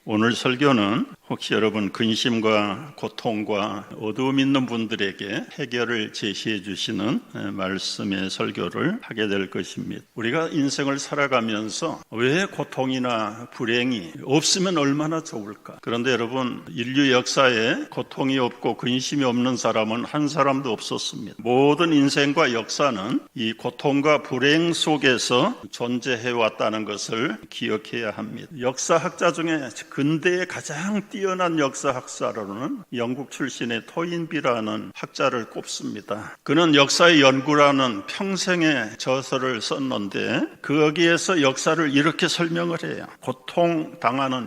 오늘 설교는 혹시 여러분 근심과 고통과 어두움 있는 분들에게 해결을 제시해 주시는 말씀의 설교를 하게 될 것입니다. 우리가 인생을 살아가면서 왜 고통이나 불행이 없으면 얼마나 좋을까? 그런데 여러분, 인류 역사에 고통이 없고 근심이 없는 사람은 한 사람도 없었습니다. 모든 인생과 역사는 이 고통과 불행 속에서 존재해 왔다는 것을 기억해야 합니다. 역사학자 중에 근대의 가장 뛰어난 역사학자로는 영국 출신의 토인비라는 학자를 꼽습니다. 그는 역사의 연구라는 평생의 저서를 썼는데 거기에서 역사를 이렇게 설명을 해요.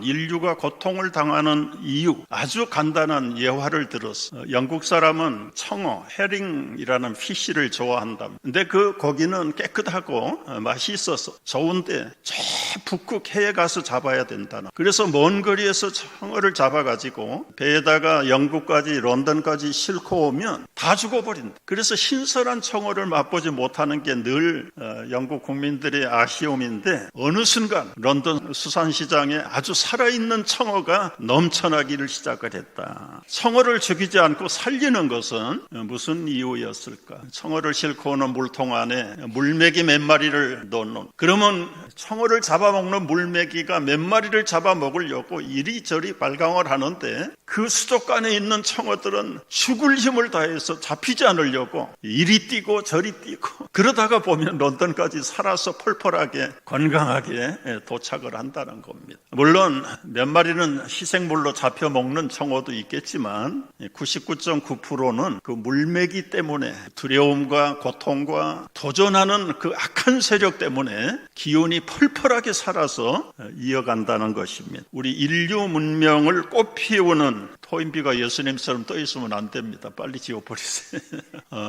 인류가 고통을 당하는 이유, 아주 간단한 예화를 들었어. 영국 사람은 청어, 헤링이라는 피쉬를 좋아한다. 근데 그 고기는 깨끗하고 맛이 있어서 좋은데 저 북극 해에 가서 잡아야 된다는. 그래서 먼 거리에서 청어를 잡아가지고 배에다가 영국까지 런던까지 싣고 오면 다 죽어버린다. 그래서 신선한 청어를 맛보지 못하는 게 늘 영국 국민들의 아쉬움인데 어느 순간 런던 수산시장에 아주 살아있는 청어가 넘쳐나기를 시작을 했다. 청어를 죽이지 않고 살리는 것은 무슨 이유였을까? 청어를 싣고 오는 물통 안에 물메기 몇 마리를 넣는, 그러면 청어를 잡아먹는 물메기가 몇 마리를 잡아먹으려고 이리저리 발광을 하는데 그 수족관에 있는 청어들은 죽을 힘을 다해서 잡히지 않으려고 이리 뛰고 저리 뛰고 그러다가 보면 런던까지 살아서 펄펄하게 건강하게 도착을 한다는 겁니다. 물론 몇 마리는 희생물로 잡혀 먹는 청어도 있겠지만 99.9%는 그 물메기 때문에 두려움과 고통과 도전하는 그 악한 세력 때문에 기운이 펄펄하게 살아서 이어간다는 것입니다. 우리 인류 문명을 꽃피우는 토인비가 예수님처럼 떠 있으면 안 됩니다. 빨리 지워버리세요.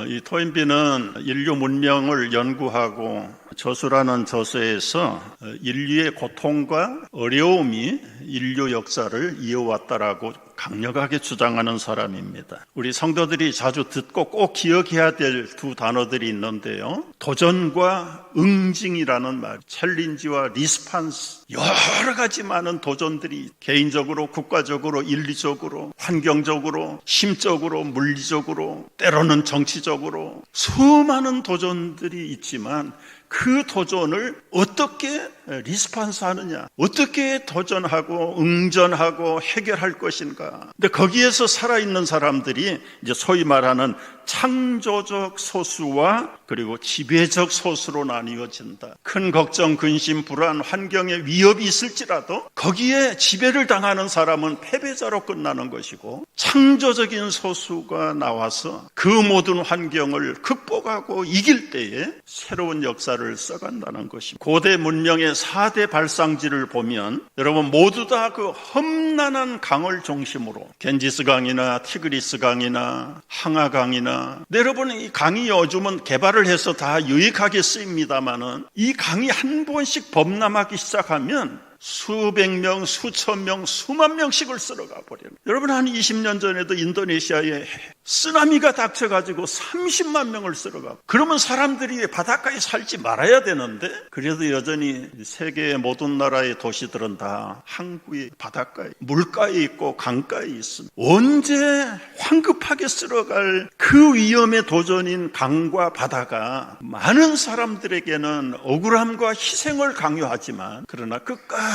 이 토인비는 인류 문명을 연구하고 저수라는 저서에서 인류의 고통과 어려움이 인류 역사를 이어왔다라고 강력하게 주장하는 사람입니다. 우리 성도들이 자주 듣고 꼭 기억해야 될 두 단어들이 있는데요. 도전과 응징이라는 말, 챌린지와 리스판스. 여러 가지 많은 도전들이 개인적으로, 국가적으로, 인리적으로, 환경적으로, 심적으로, 물리적으로, 때로는 정치적으로 수많은 도전들이 있지만 그 도전을 어떻게 리스판스 하느냐, 어떻게 도전하고 응전하고 해결할 것인가. 근데 거기에서 살아있는 사람들이 이제 소위 말하는 창조적 소수와 그리고 지배적 소수로 나뉘어진다. 큰 걱정, 근심, 불안, 환경에 위협이 있을지라도 거기에 지배를 당하는 사람은 패배자로 끝나는 것이고, 창조적인 소수가 나와서 그 모든 환경을 극복하고 이길 때에 새로운 역사를 써간다는 것입니다. 고대 문명의 4대 발상지를 보면 여러분 모두 다 그 험난한 강을 중심으로 겐지스 강이나 티그리스 강이나 항아 강이나, 여러분 이 강이 요즘은 개발을 해서 다 유익하게 쓰입니다만은 이 강이 한 번씩 범람하기 시작하면 수백 명, 수천 명, 수만 명씩을 쓸어가 버려요. 여러분 한 20년 전에도 인도네시아에 쓰나미가 닥쳐가지고 30만 명을 쓸어가. 그러면 사람들이 바닷가에 살지 말아야 되는데 그래도 여전히 세계의 모든 나라의 도시들은 다 항구의 바닷가에, 물가에 있고 강가에 있습니다. 언제 황급하게 쓸어갈 그 위험의 도전인 강과 바다가 많은 사람들에게는 억울함과 희생을 강요하지만 그러나 끝까지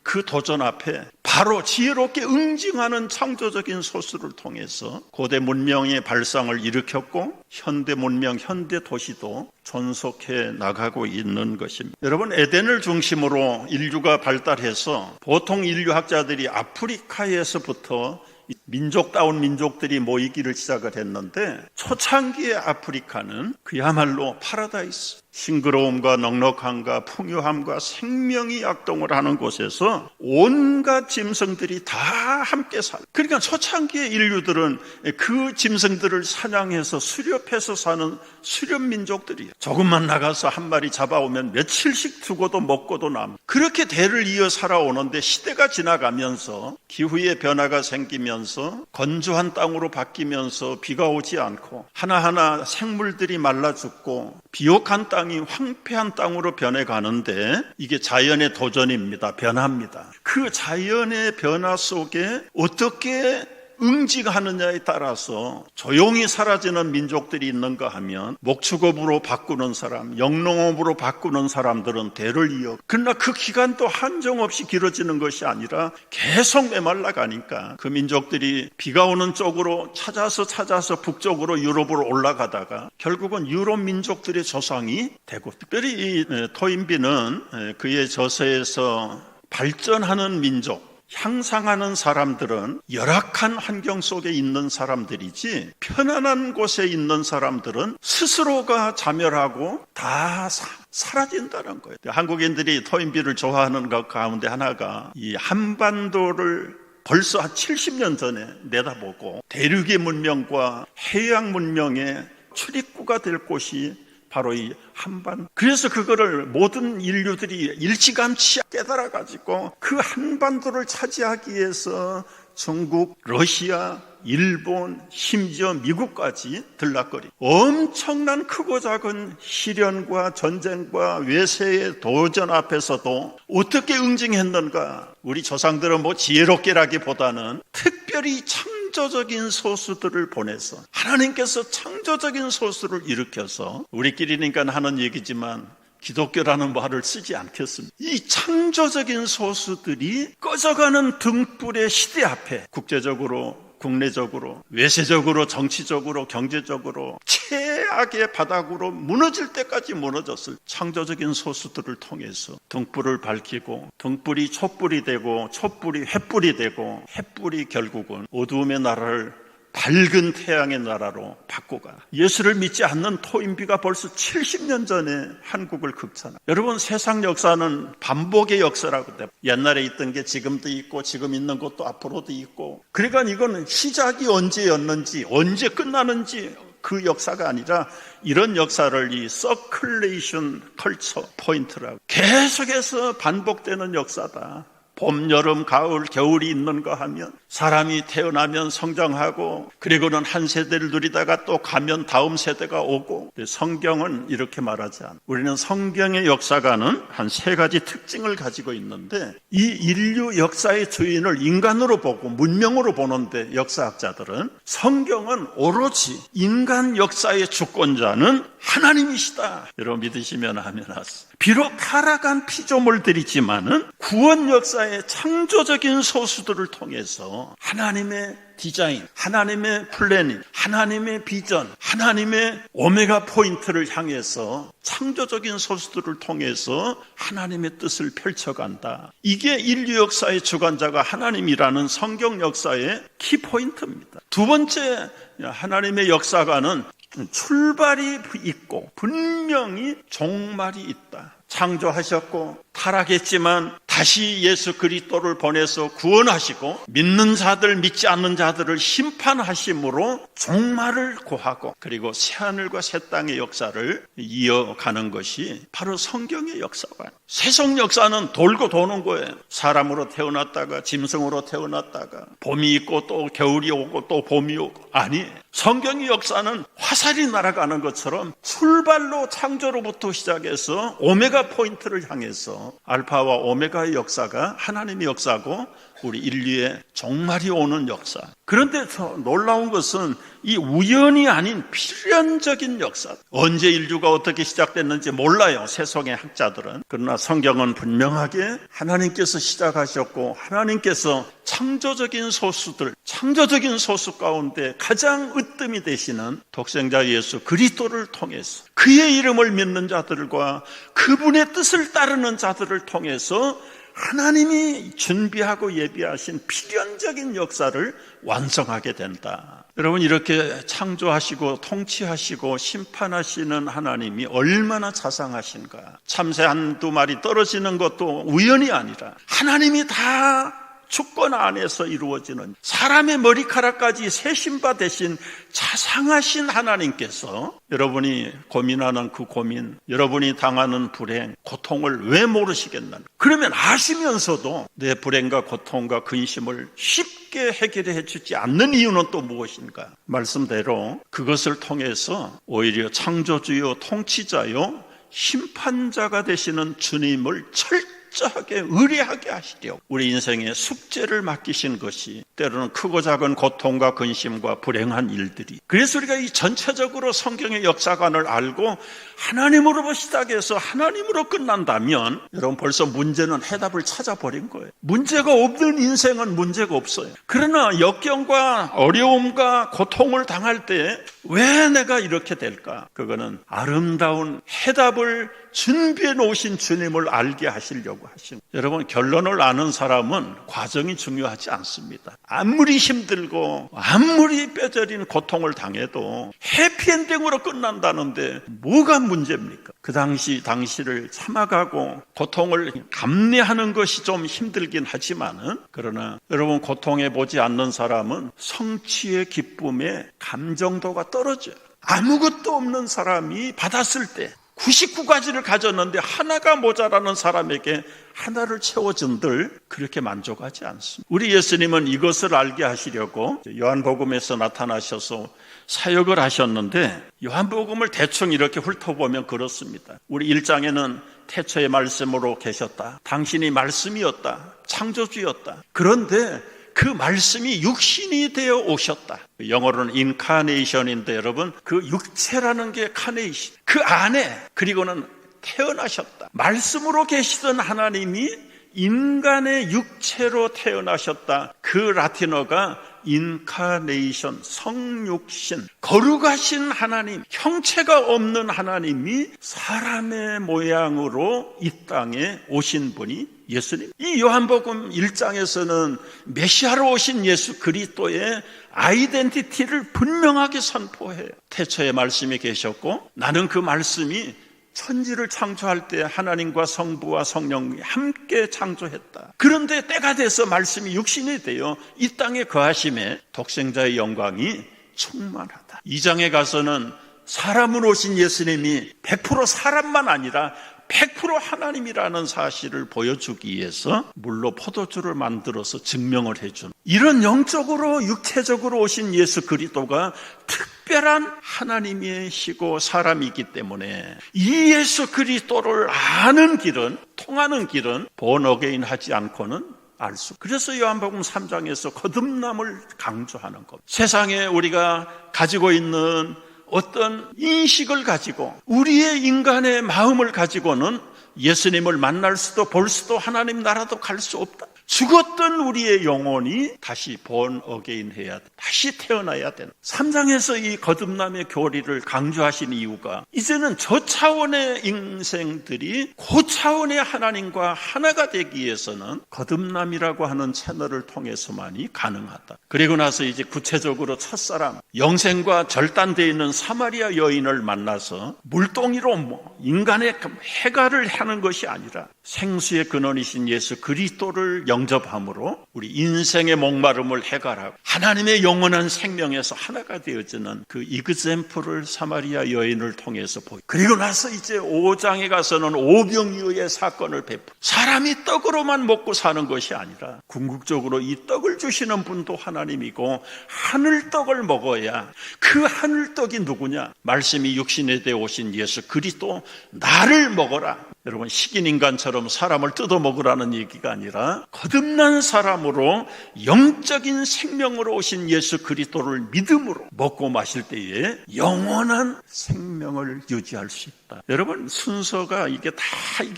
그 도전 앞에 바로 지혜롭게 응징하는 창조적인 소수를 통해서 고대 문명의 발상을 일으켰고 현대 문명, 현대 도시도 존속해 나가고 있는 것입니다. 여러분, 에덴을 중심으로 인류가 발달해서 보통 인류학자들이 아프리카에서부터 민족다운 민족들이 모이기를 시작을 했는데 초창기의 아프리카는 그야말로 파라다이스, 싱그러움과 넉넉함과 풍요함과 생명이 약동을 하는 곳에서 온갖 짐승들이 다 함께 살. 그러니까 초창기의 인류들은 그 짐승들을 사냥해서 수렵해서 사는 수렵민족들이에요. 조금만 나가서 한 마리 잡아오면 며칠씩 두고도 먹고도 남. 그렇게 대를 이어 살아오는데 시대가 지나가면서 기후의 변화가 생기면서 건조한 땅으로 바뀌면서 비가 오지 않고 하나하나 생물들이 말라 죽고 비옥한 땅 땅이 황폐한 땅으로 변해가는데 이게 자연의 도전입니다. 변합니다. 그 자연의 변화 속에 어떻게 응징하느냐에 따라서 조용히 사라지는 민족들이 있는가 하면 목축업으로 바꾸는 사람, 영농업으로 바꾸는 사람들은 대를 이어. 그러나 그 기간도 한정없이 길어지는 것이 아니라 계속 메말라가니까 그 민족들이 비가 오는 쪽으로 찾아서 북쪽으로 유럽으로 올라가다가 결국은 유럽 민족들의 조상이 되고, 특별히 이 토인비는 그의 저서에서 발전하는 민족, 향상하는 사람들은 열악한 환경 속에 있는 사람들이지 편안한 곳에 있는 사람들은 스스로가 자멸하고 다 사라진다는 거예요. 한국인들이 토인비를 좋아하는 것 가운데 하나가 이 한반도를 벌써 한 70년 전에 내다보고 대륙의 문명과 해양 문명의 출입구가 될 곳이 바로 이 한반. 그래서 그거를 모든 인류들이 일찌감치 깨달아가지고 그 한반도를 차지하기 위해서 중국, 러시아, 일본, 심지어 미국까지 들락거리. 엄청난 크고 작은 시련과 전쟁과 외세의 도전 앞에서도 어떻게 응징했는가. 우리 조상들은 뭐 지혜롭게라기보다는 특별히 창조적인 소수들을 보내서 하나님께서 창조적인 소수를 일으켜서, 우리끼리니까 하는 얘기지만 기독교라는 말을 쓰지 않겠습니다. 이 창조적인 소수들이 꺼져가는 등불의 시대 앞에 국제적으로, 국내적으로, 외세적으로, 정치적으로, 경제적으로 최악의 바닥으로 무너질 때까지 무너졌을 창조적인 소수들을 통해서 등불을 밝히고, 등불이 촛불이 되고, 촛불이 횃불이 되고, 횃불이 결국은 어두움의 나라를 밝은 태양의 나라로 바꾸가. 예수를 믿지 않는 토인비가 벌써 70년 전에 한국을 극찬합니다. 여러분, 세상 역사는 반복의 역사라고 해요. 옛날에 있던 게 지금도 있고, 지금 있는 것도 앞으로도 있고. 그러니까 이거는 시작이 언제였는지, 언제 끝나는지 그 역사가 아니라 이런 역사를 이 서큘레이션 컬처 포인트라고, 계속해서 반복되는 역사다. 봄, 여름, 가을, 겨울이 있는가 하면 사람이 태어나면 성장하고, 그리고는 한 세대를 누리다가 또 가면 다음 세대가 오고. 성경은 이렇게 말하지 않아요. 우리는 성경의 역사가는 한 세 가지 특징을 가지고 있는데, 이 인류 역사의 주인을 인간으로 보고 문명으로 보는데 역사학자들은 성경은 오로지 인간 역사의 주권자는 하나님이시다. 여러분 믿으시면 하면 하세요. 비록 타락한 피조물들이지만은 구원 역사의 창조적인 소수들을 통해서 하나님의 디자인, 하나님의 플래닝, 하나님의 비전, 하나님의 오메가 포인트를 향해서 창조적인 소수들을 통해서 하나님의 뜻을 펼쳐간다. 이게 인류 역사의 주관자가 하나님이라는 성경 역사의 키포인트입니다. 두 번째, 하나님의 역사가는 출발이 있고 분명히 종말이 있다. 창조하셨고 타락했지만 다시 예수 그리스도를 보내서 구원하시고, 믿는 자들, 믿지 않는 자들을 심판하심으로 종말을 고하고, 그리고 새하늘과 새 땅의 역사를 이어가는 것이 바로 성경의 역사관. 세속 역사는 돌고 도는 거예요. 사람으로 태어났다가 짐승으로 태어났다가 봄이 있고 또 겨울이 오고 또 봄이 오고. 아니, 성경의 역사는 화살이 날아가는 것처럼 출발로, 창조로부터 시작해서 오메가 포인트를 향해서 알파와 오메가의 역사가 하나님의 역사고, 우리 인류의 종말이 오는 역사. 그런데 더 놀라운 것은 이 우연이 아닌 필연적인 역사. 언제 인류가 어떻게 시작됐는지 몰라요, 세속의 학자들은. 그러나 성경은 분명하게 하나님께서 시작하셨고, 하나님께서 창조적인 소수들, 창조적인 소수 가운데 가장 으뜸이 되시는 독생자 예수 그리스도를 통해서, 그의 이름을 믿는 자들과 그분의 뜻을 따르는 자들을 통해서 하나님이 준비하고 예비하신 필연적인 역사를 완성하게 된다. 여러분, 이렇게 창조하시고 통치하시고 심판하시는 하나님이 얼마나 자상하신가. 참새 한두 마리 떨어지는 것도 우연이 아니라 하나님이 다 주권 안에서 이루어지는, 사람의 머리카락까지 세신 바 되신 자상하신 하나님께서 여러분이 고민하는 그 고민, 여러분이 당하는 불행, 고통을 왜 모르시겠나? 그러면 아시면서도 내 불행과 고통과 근심을 쉽게 해결해 주지 않는 이유는 또 무엇인가? 말씀대로 그것을 통해서 오히려 창조주요 통치자요 심판자가 되시는 주님을 철저하게 의뢰하게 하시려 우리 인생의 숙제를 맡기신 것이 때로는 크고 작은 고통과 근심과 불행한 일들이, 그래서 우리가 이 전체적으로 성경의 역사관을 알고 하나님으로 시작해서 하나님으로 끝난다면 여러분 벌써 문제는 해답을 찾아버린 거예요. 문제가 없는 인생은 문제가 없어요. 그러나 역경과 어려움과 고통을 당할 때 왜 내가 이렇게 될까? 그거는 아름다운 해답을 준비해 놓으신 주님을 알게 하시려고 하신 거예요. 여러분, 결론을 아는 사람은 과정이 중요하지 않습니다. 아무리 힘들고 아무리 뼈저린 고통을 당해도 해피엔딩으로 끝난다는데 뭐가 문제입니까? 그 당시를 참아가고 고통을 감내하는 것이 좀 힘들긴 하지만은, 그러나 여러분, 고통해 보지 않는 사람은 성취의 기쁨에 감정도가 떨어져요. 아무것도 없는 사람이 받았을 때 99가지를 가졌는데 하나가 모자라는 사람에게 하나를 채워준들 그렇게 만족하지 않습니다. 우리 예수님은 이것을 알게 하시려고 요한복음에서 나타나셔서 사역을 하셨는데, 요한복음을 대충 이렇게 훑어보면 그렇습니다. 우리 1장에는 태초의 말씀으로 계셨다, 당신이 말씀이었다, 창조주였다. 그런데 그 말씀이 육신이 되어 오셨다. 영어로는 인카네이션인데 여러분, 그 육체라는 게 카네이션, 그 안에, 그리고는 태어나셨다. 말씀으로 계시던 하나님이 인간의 육체로 태어나셨다. 그 라틴어가 인카네이션, 성육신, 거룩하신 하나님, 형체가 없는 하나님이 사람의 모양으로 이 땅에 오신 분이 예수님. 이 요한복음 1장에서는 메시아로 오신 예수 그리스도의 아이덴티티를 분명하게 선포해요. 태초에 말씀이 계셨고 나는 그 말씀이 천지를 창조할 때 하나님과 성부와 성령이 함께 창조했다. 그런데 때가 돼서 말씀이 육신이 되어 이 땅에 거하심에 독생자의 영광이 충만하다. 2장에 가서는 사람으로 오신 예수님이 100% 사람만 아니라 100% 하나님이라는 사실을 보여주기 위해서 물로 포도주를 만들어서 증명을 해준, 이런 영적으로 육체적으로 오신 예수 그리스도가 특별한 하나님이시고 사람이기 때문에 이 예수 그리스도를 아는 길은, 통하는 길은 born again 하지 않고는 알 수. 그래서 요한복음 3장에서 거듭남을 강조하는 것. 세상에 우리가 가지고 있는 어떤 인식을 가지고 우리의 인간의 마음을 가지고는 예수님을 만날 수도 볼 수도 하나님 나라도 갈 수 없다. 죽었던 우리의 영혼이 다시 born again 해야 돼. 다시 태어나야 된다. 3장에서 이 거듭남의 교리를 강조하신 이유가 이제는 저 차원의 인생들이 그 차원의 하나님과 하나가 되기 위해서는 거듭남이라고 하는 채널을 통해서만이 가능하다. 그리고 나서 이제 구체적으로 첫사람, 영생과 절단되어 있는 사마리아 여인을 만나서 물동이로 인간의 해갈을 하는 것이 아니라 생수의 근원이신 예수 그리스도를 영접함으로 우리 인생의 목마름을 해결하고 하나님의 영원한 생명에서 하나가 되어지는 그 이그젬플을 사마리아 여인을 통해서 보여. 그리고 나서 이제 5장에 가서는 오병이어의 사건을 베풀어. 사람이 떡으로만 먹고 사는 것이 아니라 궁극적으로 이 떡을 주시는 분도 하나님이고 하늘떡을 먹어야, 그 하늘떡이 누구냐? 말씀이 육신에 되어 오신 예수 그리스도, 나를 먹어라. 여러분, 식인 인간처럼 사람을 뜯어먹으라는 얘기가 아니라 거듭난 사람으로 영적인 생명으로 오신 예수 그리스도를 믿음으로 먹고 마실 때에 영원한 생명을 유지할 수 있다. 여러분, 순서가 이게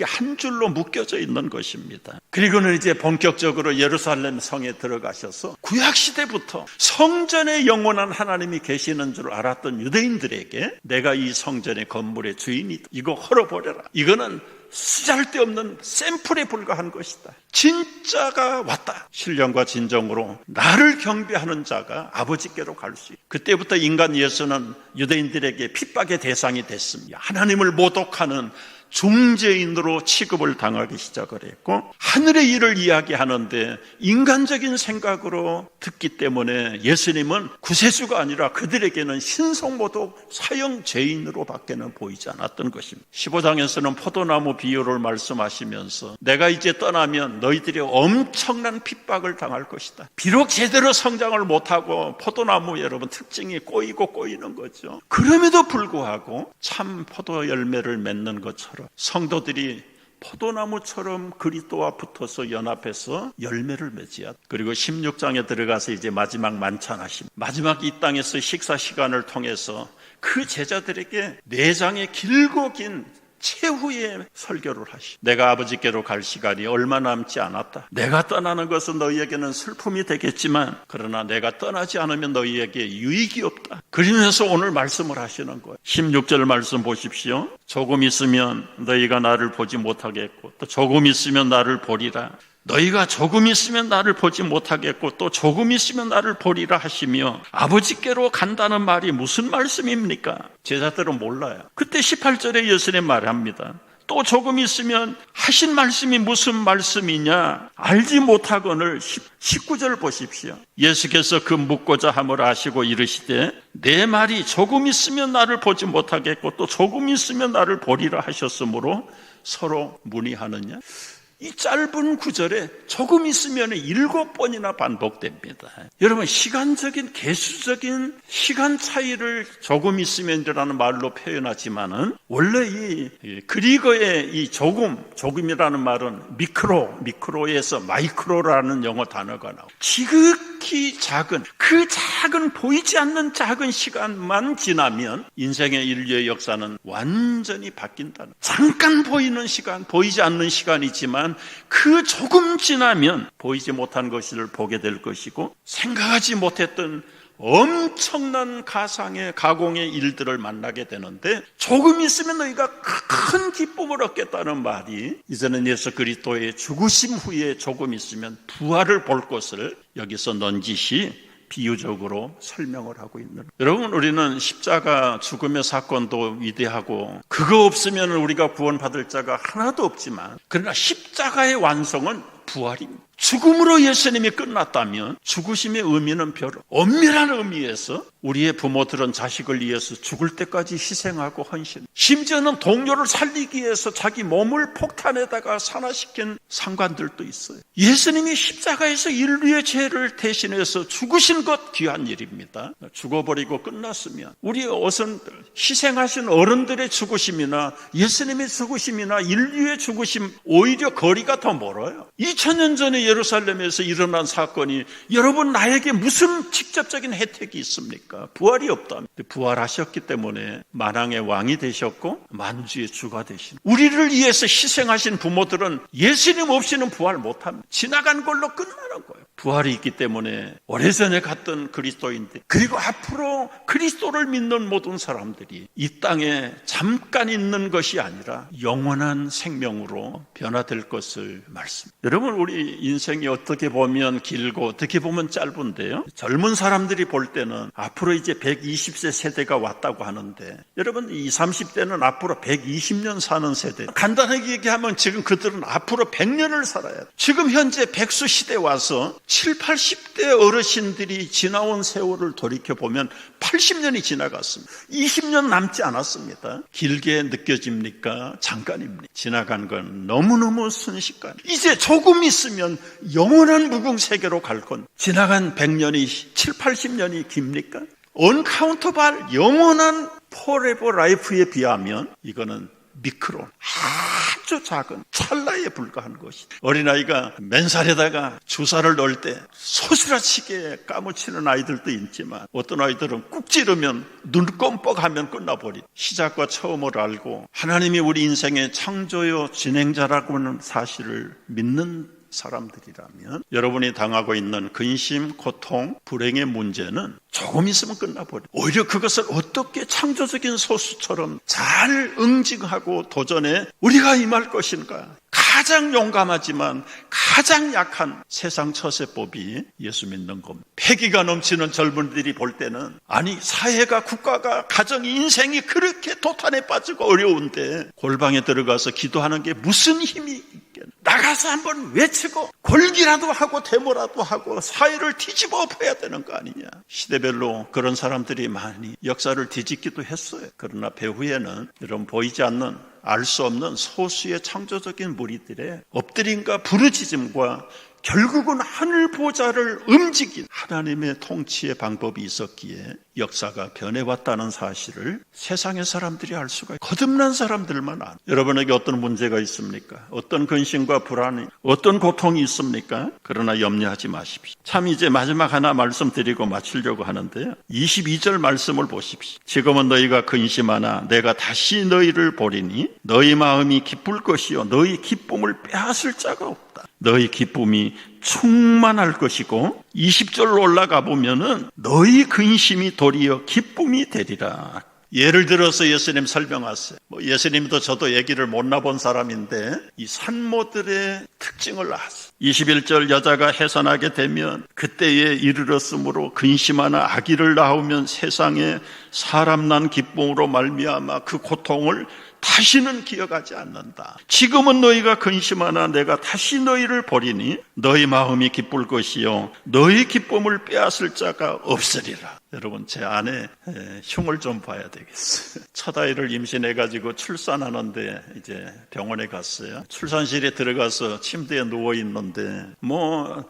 한 줄로 묶여져 있는 것입니다. 그리고는 이제 본격적으로 예루살렘 성에 들어가셔서 구약시대부터 성전에 영원한 하나님이 계시는 줄 알았던 유대인들에게 내가 이 성전의 건물의 주인이다. 이거 헐어버려라. 이거는 쓰잘데없는 샘플에 불과한 것이다. 진짜가 왔다. 신령과 진정으로 나를 경배하는 자가 아버지께로 갈 수 있다. 그때부터 인간 예수는 유대인들에게 핍박의 대상이 됐습니다. 하나님을 모독하는 중재인으로 취급을 당하기 시작을 했고, 하늘의 일을 이야기하는데 인간적인 생각으로 듣기 때문에 예수님은 구세주가 아니라 그들에게는 신성모독 사형죄인으로 밖에는 보이지 않았던 것입니다. 15장에서는 포도나무 비유를 말씀하시면서 내가 이제 떠나면 너희들이 엄청난 핍박을 당할 것이다. 비록 제대로 성장을 못하고 포도나무 여러분 특징이 꼬이고 꼬이는 거죠. 그럼에도 불구하고 참 포도 열매를 맺는 것처럼 성도들이 포도나무처럼 그리스도와 붙어서 연합해서 열매를 맺어야. 그리고 16장에 들어가서 이제 마지막 만찬하심, 마지막 이 땅에서 식사 시간을 통해서 그 제자들에게 4장의 길고 긴 최후의 설교를 하시. 내가 아버지께로 갈 시간이 얼마 남지 않았다. 내가 떠나는 것은 너희에게는 슬픔이 되겠지만 그러나 내가 떠나지 않으면 너희에게 유익이 없다. 그러면서 오늘 말씀을 하시는 거예요. 16절 말씀 보십시오. 조금 있으면 너희가 나를 보지 못하겠고 또 조금 있으면 나를 보리라. 너희가 조금 있으면 나를 보지 못하겠고 또 조금 있으면 나를 보리라 하시며 아버지께로 간다는 말이 무슨 말씀입니까? 제자들은 몰라요. 그때 18절에 예수님 말합니다. 또 조금 있으면 하신 말씀이 무슨 말씀이냐 알지 못하거늘. 19절 보십시오. 예수께서 그 묻고자 함을 아시고 이르시되 내 말이 조금 있으면 나를 보지 못하겠고 또 조금 있으면 나를 보리라 하셨으므로 서로 문의하느냐. 이 짧은 구절에 조금 있으면 7번이나 반복됩니다. 여러분, 시간적인 개수적인 시간 차이를 조금 있으면이라는 말로 표현하지만은 원래 이 그리거의 이 조금이라는 말은 미크로에서 마이크로라는 영어 단어가 나오고 지극히 작은 그 작은 보이지 않는 작은 시간만 지나면 인생의 인류의 역사는 완전히 바뀐다는. 잠깐 보이는 시간, 보이지 않는 시간이지만 그 조금 지나면 보이지 못한 것을 보게 될 것이고 생각하지 못했던 엄청난 가공의 일들을 만나게 되는데 조금 있으면 너희가 큰 기쁨을 얻겠다는 말이 이제는 예수 그리스도의 죽으심 후에 조금 있으면 부활을 볼 것을 여기서 넌지시 비유적으로 설명을 하고 있는. 여러분, 우리는 십자가 죽음의 사건도 위대하고 그거 없으면 우리가 구원받을 자가 하나도 없지만 그러나 십자가의 완성은 부활입니다. 죽음으로 예수님이 끝났다면 죽으심의 의미는 별로 엄밀한 의미에서 우리의 부모들은 자식을 위해서 죽을 때까지 희생하고 헌신, 심지어는 동료를 살리기 위해서 자기 몸을 폭탄에다가 산화시킨 상관들도 있어요. 예수님이 십자가에서 인류의 죄를 대신해서 죽으신 것 귀한 일입니다. 죽어버리고 끝났으면 우리 어선들 희생하신 어른들의 죽으심이나 예수님의 죽으심이나 인류의 죽으심 오히려 거리가 더 멀어요. 2000년 전에 예루살렘에서 일어난 사건이 여러분 나에게 무슨 직접적인 혜택이 있습니까? 부활이 없다. 부활하셨기 때문에 만왕의 왕이 되셨고 만주의 주가 되신, 우리를 위해서 희생하신 부모들은 예수님 없이는 부활 못합니다. 지나간 걸로 끝나는 거예요. 부활이 있기 때문에 오래전에 갔던 그리스도인들 그리고 앞으로 그리스도를 믿는 모든 사람들이 이 땅에 잠깐 있는 것이 아니라 영원한 생명으로 변화될 것을 말씀. 여러분, 우리 인생이 어떻게 보면 길고 어떻게 보면 짧은데요, 젊은 사람들이 볼 때는 앞으로 이제 120세 세대가 왔다고 하는데 여러분 20, 30대는 앞으로 120년 사는 세대. 간단하게 얘기하면 지금 그들은 앞으로 100년을 살아야 돼. 지금 현재 백수 시대 와서 7, 80대 어르신들이 지나온 세월을 돌이켜보면 80년이 지나갔습니다. 20년 남지 않았습니다. 길게 느껴집니까? 잠깐입니다. 지나간 건 너무너무 순식간. 이제 조금 있으면 영원한 무궁세계로 갈 건 지나간 100년이 7, 80년이 깁니까? 언카운터블 영원한 포레버 라이프에 비하면 이거는 미크로, 아주 작은 찰나에 불과한 것이. 어린아이가 맨살에다가 주사를 넣을 때 소스라치게 까무치는 아이들도 있지만 어떤 아이들은 꾹 찌르면 눈 껌뻑하면 끝나버리. 시작과 처음을 알고 하나님이 우리 인생의 창조요 진행자라고 하는 사실을 믿는 사람들이라면 여러분이 당하고 있는 근심, 고통, 불행의 문제는 조금 있으면 끝나버려. 오히려 그것을 어떻게 창조적인 소수처럼 잘 응징하고 도전해 우리가 임할 것인가, 가장 용감하지만 가장 약한 세상 처세법이 예수 믿는 겁니다. 패기가 넘치는 젊은이들이 볼 때는 아니 사회가 국가가 가정이 인생이 그렇게 도탄에 빠지고 어려운데 골방에 들어가서 기도하는 게 무슨 힘이 있겠나. 나가서 한번 외치고 골기라도 하고 데모라도 하고 사회를 뒤집어 엎어야 되는 거 아니냐. 시대별로 그런 사람들이 많이 역사를 뒤집기도 했어요. 그러나 배후에는 이런 보이지 않는 알 수 없는 소수의 창조적인 무리들의 엎드림과 부르짖음과 결국은 하늘 보좌를 움직인 하나님의 통치의 방법이 있었기에 역사가 변해왔다는 사실을 세상의 사람들이 알 수가 있어요. 거듭난 사람들만 아는. 여러분에게 어떤 문제가 있습니까? 어떤 근심과 불안이, 어떤 고통이 있습니까? 그러나 염려하지 마십시오. 참 이제 마지막 하나 말씀드리고 마치려고 하는데요. 22절 말씀을 보십시오. 지금은 너희가 근심하나 내가 다시 너희를 보리니 너희 마음이 기쁠 것이요 너희 기쁨을 빼앗을 자가 없다. 너희 기쁨이 충만할 것이고 20절로 올라가 보면은 너희 근심이 도리어 기쁨이 되리라. 예를 들어서 예수님 설명하세요. 예수님도 저도 얘기를 못 나본 사람인데 이 산모들의 특징을 아세요. 21절 여자가 해산하게 되면 그때에 이르렀으므로 근심하나 아기를 낳으면 세상에 사람 난 기쁨으로 말미암아 그 고통을 다시는 기억하지 않는다. 지금은 너희가 근심하나 내가 다시 너희를 보리니 너희 마음이 기쁠 것이요 너희 기쁨을 빼앗을 자가 없으리라. 여러분 제 아내 흉을 좀 봐야 되겠어요. 첫 아이를 임신해가지고 출산하는데 이제 병원에 갔어요. 출산실에 들어가서 침대에 누워있는데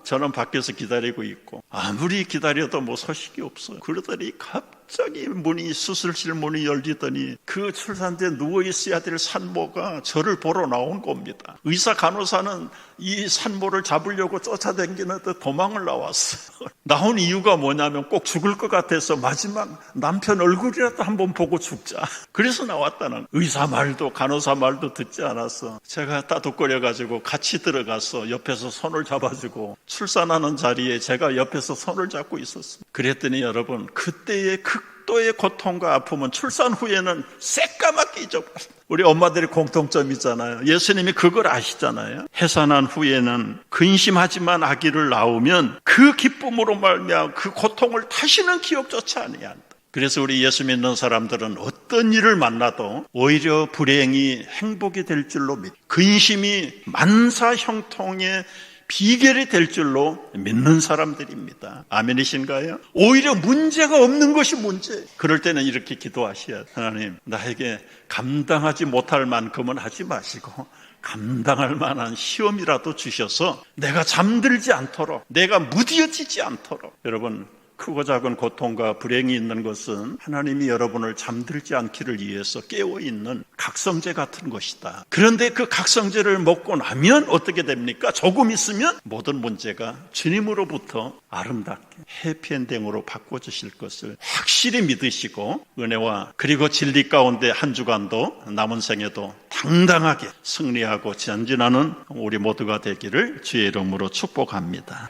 저는 밖에서 기다리고 있고 아무리 기다려도 소식이 없어요. 그러더니 갑자기 수술실 문이 열리더니 그 출산대에 누워있어야 될 산모가 저를 보러 나온 겁니다. 의사 간호사는 이 산모를 잡으려고 쫓아다니는데 도망을 나왔어요. 나온 이유가 뭐냐면 꼭 죽을 것 같아서 마지막 남편 얼굴이라도 한번 보고 죽자. 그래서 나왔다는. 의사 말도 간호사 말도 듣지 않아서 제가 따둑거려가지고 같이 들어가서 옆에서 손을 잡아주고 출산하는 자리에 제가 옆에서 손을 잡고 있었습니다. 그랬더니 여러분 그때의 극도의 고통과 아픔은 출산 후에는 새까맣게 잊어버렸습니다. 우리 엄마들의 공통점이잖아요. 예수님이 그걸 아시잖아요. 해산한 후에는 근심하지만 아기를 낳으면 그 기쁨으로 말미암아 그 고통을 다시는 기억조차 아니한다. 그래서 우리 예수 믿는 사람들은 어떤 일을 만나도 오히려 불행이 행복이 될 줄로 근심이 만사 형통의 비결이 될 줄로 믿는 사람들입니다. 아멘이신가요? 오히려 문제가 없는 것이 문제. 그럴 때는 이렇게 기도하셔야 돼요. 하나님, 나에게 감당하지 못할 만큼은 하지 마시고 감당할 만한 시험이라도 주셔서 내가 잠들지 않도록, 내가 무디어지지 않도록. 여러분, 크고 작은 고통과 불행이 있는 것은 하나님이 여러분을 잠들지 않기를 위해서 깨어있는 각성제 같은 것이다. 그런데 그 각성제를 먹고 나면 어떻게 됩니까? 조금 있으면 모든 문제가 주님으로부터 아름답게 해피엔딩으로 바꿔주실 것을 확실히 믿으시고 은혜와 그리고 진리 가운데 한 주간도 남은 생에도 당당하게 승리하고 전진하는 우리 모두가 되기를 주의 이름으로 축복합니다.